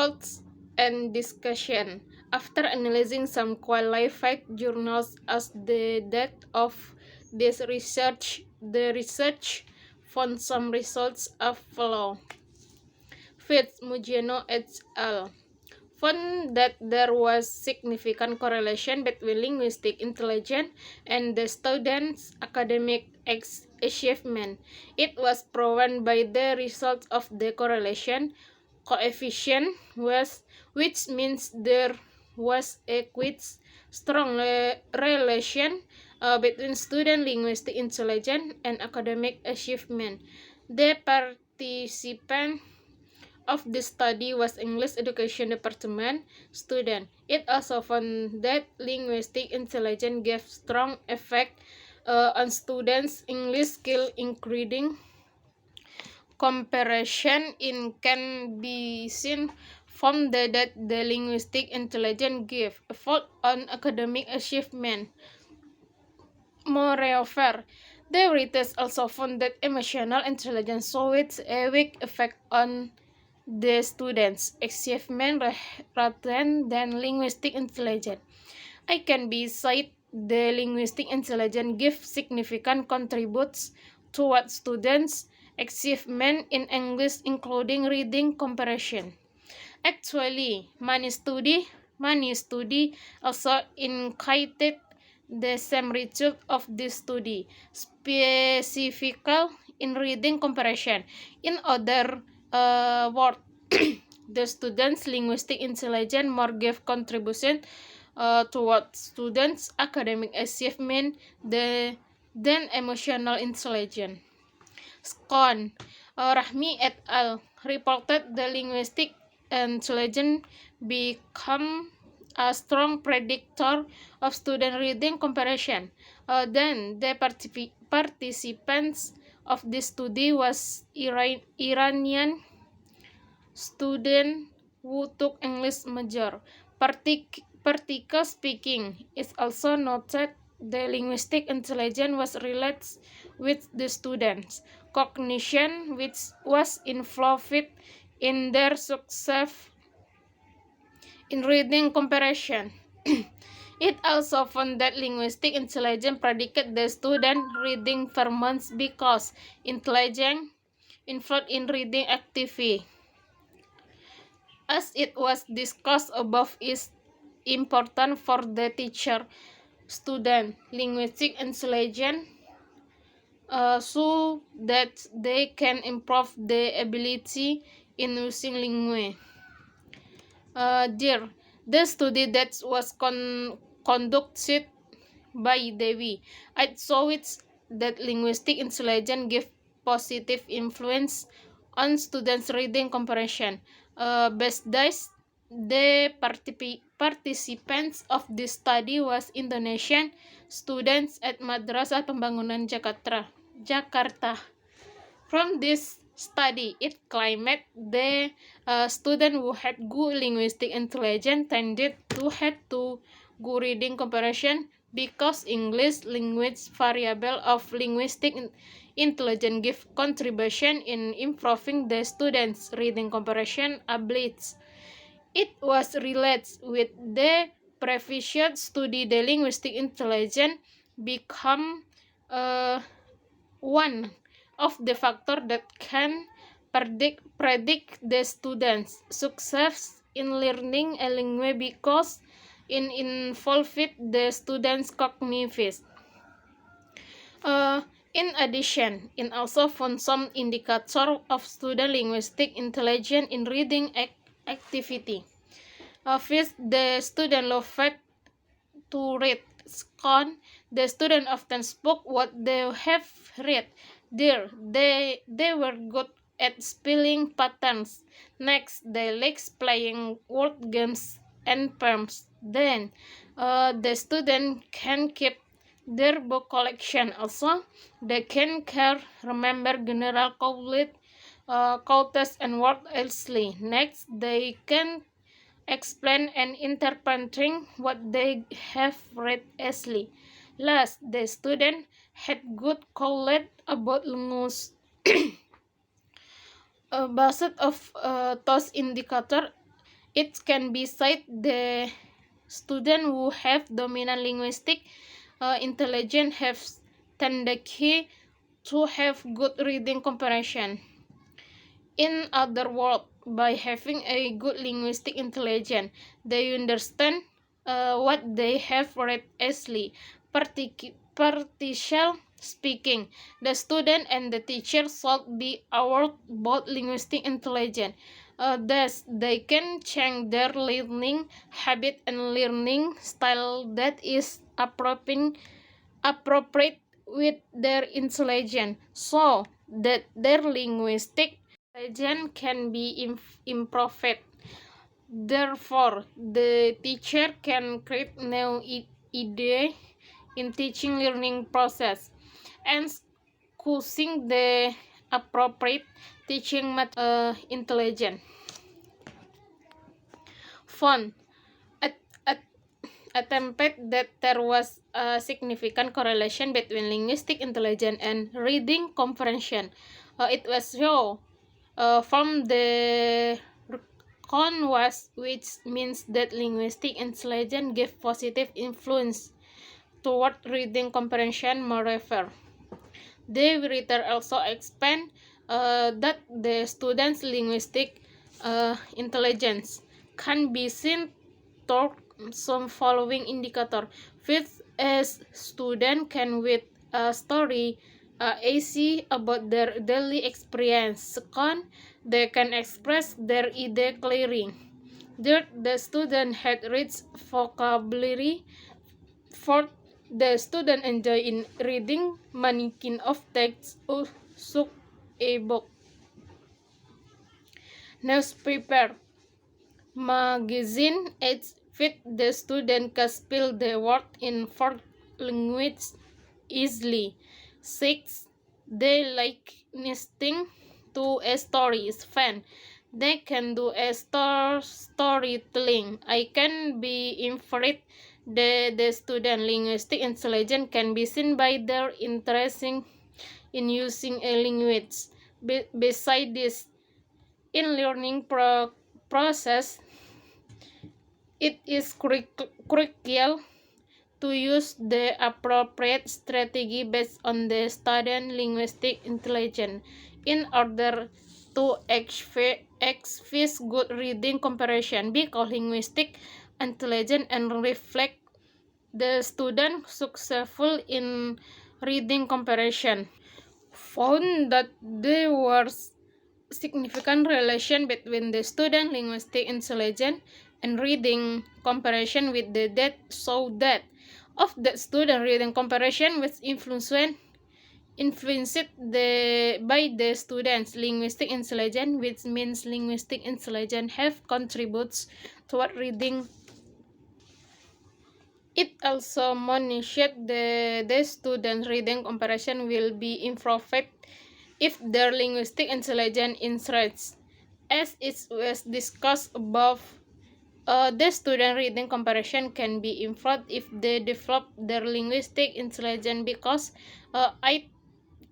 results and discussion. After analyzing some qualified journals as the date of this research, the research found some results as follow. Fitzmugino et al. Found that there was significant correlation between linguistic intelligence and the students' academic achievement. It was proven by the results of the correlation coefficient, which means there was a quite strong relation between student linguistic intelligence and academic achievement. The participant of this study was English Education Department student. It also found that linguistic intelligence gave strong effect on students' English skill, including comparison in can be seen from that the linguistic intelligence gave effect on academic achievement. Moreover, the research also found that emotional intelligence showed a weak effect on the students' achievement rather than linguistic intelligence. I can be said the linguistic intelligence gives significant contributes toward students' achievement in English, including reading comprehension. Actually, many study also indicated the same result of this study, specifically in reading comprehension. In other words, the students' linguistic intelligence more gave contribution towards students' academic achievement than emotional intelligence. Scon, Rahmi et al. Reported the linguistic intelligence become a strong predictor of student reading comprehension. Then the participants of this study was Iranian student who took English major. Practical speaking is also noted the linguistic intelligence was related with the students' cognition, which was involved in their success in reading comprehension. It also found that linguistic intelligence predicted the student reading performance because intelligence involved in reading activity, as it was discussed above, is important for the teacher student linguistic intelligence so that they can improve the ability in using language. The study that was conducted by Devi, I saw it that linguistic intelligence gave positive influence on students' reading comprehension. Besides, the participants of this study was Indonesian students at Madrasah Pembangunan Jakarta. From this study, it claimed the student who had good linguistic intelligence tended to have to good reading comprehension because English language variable of linguistic intelligence give contribution in improving the students' reading comprehension abilities. It was related with the previous study the linguistic intelligence become one of the factors that can predict the students' success in learning a language because it involved the students' cognition. In addition, it also found some indicator of student linguistic intelligence in reading activity. First, the student loved to read. Second, the student often spoke what they have read. They were good at spelling patterns. Next, they liked playing word games and poems. Then, the student can keep their book collection. Also, they can remember general quotes and words easily. Next, they can explain and interpreting what they have read easily. Last, the student had good knowledge about language. Based of those indicators, It can be said the students who have dominant linguistic intelligence have tendency to have good reading comprehension. In other words, by having a good linguistic intelligence, they understand what they have read easily. Partial speaking, the student and the teacher should be aware both linguistic intelligence. Thus, they can change their learning habit and learning style that is appropriate with their intelligence, so that their linguistic intelligence can be improved. Therefore, the teacher can create new idea in teaching learning process and choosing the appropriate teaching intelligence. Font at attempted that there was a significant correlation between linguistic intelligence and reading comprehension. It was shown from the converse, which means that linguistic intelligence gave positive influence toward reading comprehension. Moreover, they later also expand that the student's linguistic intelligence can be seen through some following indicator. First, a student can with a story easy about their daily experience. Second, they can express their idea clearly. Third, the student had rich vocabulary. Fourth, the student enjoy in reading many kind of texts or such a book. Newspaper, magazine, it's fit the student can spell the word in four language easily. Six, they like listening to a story is fun. They can do a storytelling. I can be inferred the student linguistic intelligence can be seen by their interest in using a language. Beside this, in learning process, it is crucial to use the appropriate strategy based on the student linguistic intelligence in order to express good reading comprehension, because linguistic intelligence and reflect the student successful in reading comprehension. Found that there was significant relation between the student linguistic intelligence and reading comprehension with the data so that of the student reading comprehension was influenced by the students linguistic intelligence, which means linguistic intelligence have contributes toward reading. It also mentioned the student reading comprehension will be improved if their linguistic intelligence increases. As it was discussed above, the student reading comprehension can be improved if they develop their linguistic intelligence, because it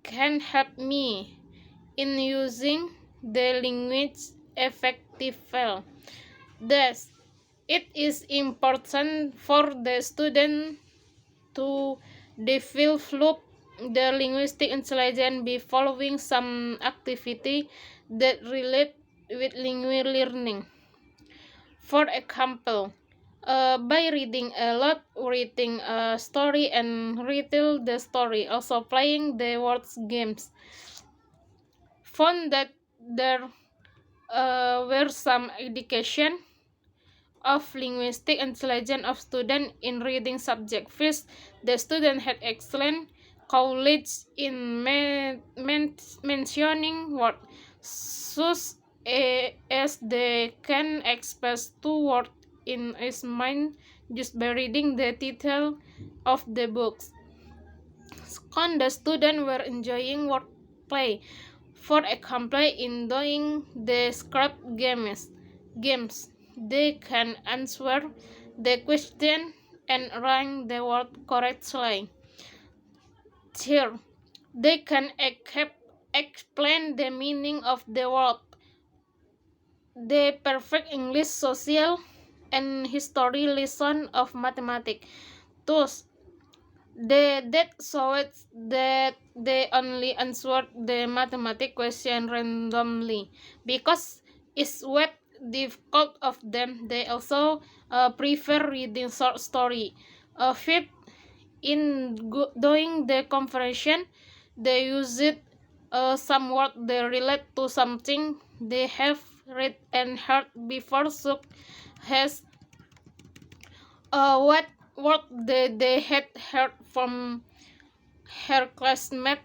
can help me in using the language effectively. Thus, it is important for the student to develop their linguistic intelligence by following some activity that relate with language learning. For example, by reading a lot, reading a story and retell the story, also playing the words games. Found that there were some indication of linguistic intelligence of student in reading subject. First, the student had excellent knowledge in mentioning words, such as they can express two words in his mind just by reading the title of the books. Second, the students were enjoying word play. For example, in doing the script games, they can answer the question and write the word correctly. Third, they can explain the meaning of the word. the perfect English, social, and history lesson of mathematics. Thus, that showed that they only answered the mathematics question randomly because it's what difficult of them. They also prefer reading short story. Fifth, in doing the comparison, they use it some word they relate to something they have read and heard before, so has what they had heard from her classmate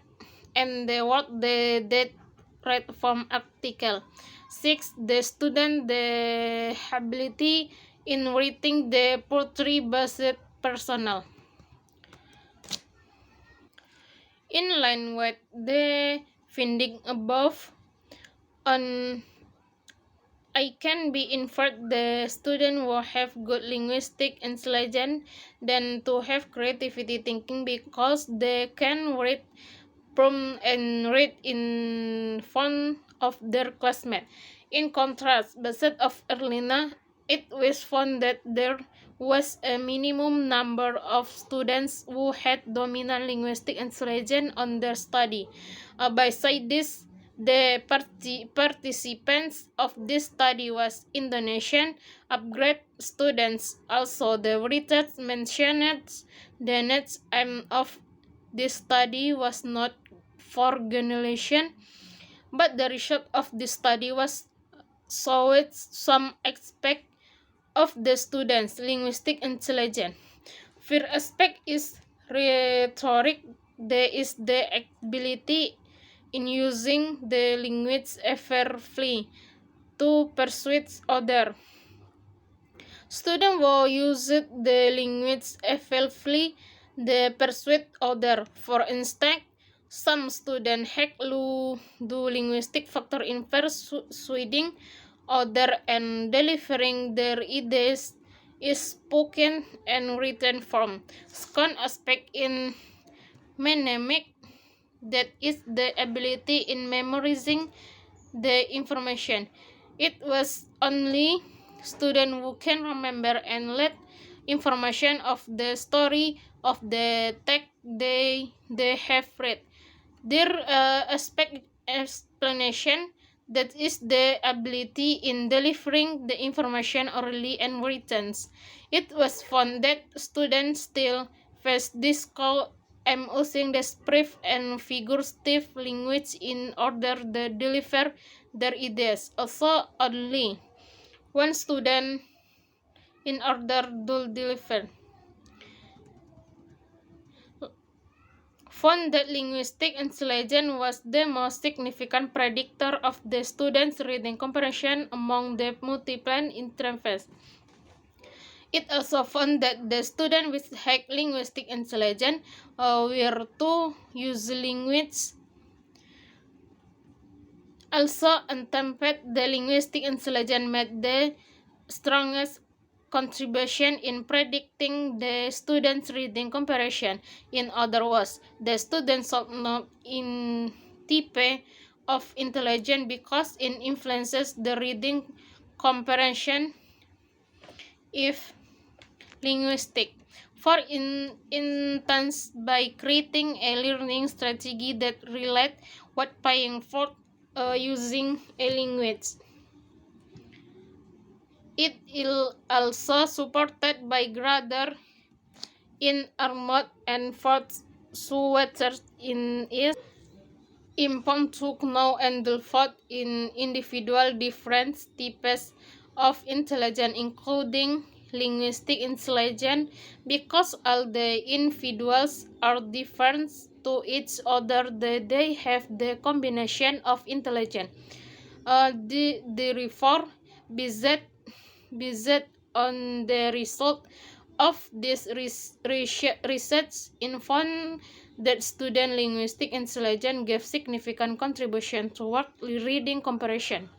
and the what they did read from article. Six, the student the ability in reading the poetry based personal. In line with the finding above, on I can be inferred the student will have good linguistic intelligence than to have creativity thinking because they can read from and read in front of their classmates. In contrast, based of Erlina, it was found that there was a minimum number of students who had dominant linguistic intelligence on their study. Besides this, the participants of this study was Indonesian upgrade students. Also, the research mentioned the next aim of this study was not for generation, but the result of this study was showed some aspect of the students' linguistic intelligence. First aspect is rhetoric. There is the ability in using the language effectively to persuade others. Students will use the language effectively to persuade others. For instance, some students do linguistic factor in persuading others and delivering their ideas is spoken and written form. Second aspect in mnemonic, that is the ability in memorizing the information. It was only students who can remember and let information of the story of the text they have read. Their explanation, that is the ability in delivering the information orally and written. It was found that students still face this call using descriptive and figurative language in order to deliver their ideas. Also, only one student in order to deliver found that linguistic intelligence was the most significant predictor of the students' reading comprehension among the multiple interviews. It also found that the students with high linguistic intelligence were to use language. Also, untempted, the linguistic intelligence made the strongest contribution in predicting the students' reading comprehension. In other words, the students should not in type of intelligence because it influences the reading comprehension if linguistic. For instance, by creating a learning strategy that relate what paying for using a language. It is also supported by Grader in Armod and Fort Suwater in is important to know and develop in individual different types of intelligence, including linguistic intelligence, because all the individuals are different to each other. They have the combination of intelligence. The reform based on the result of this research in found that student linguistic intelligence gave significant contribution toward reading comprehension.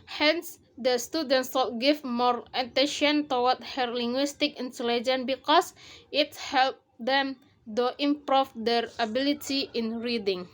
Hence, the students should give more attention toward her linguistic intelligence because it helped them to improve their ability in reading.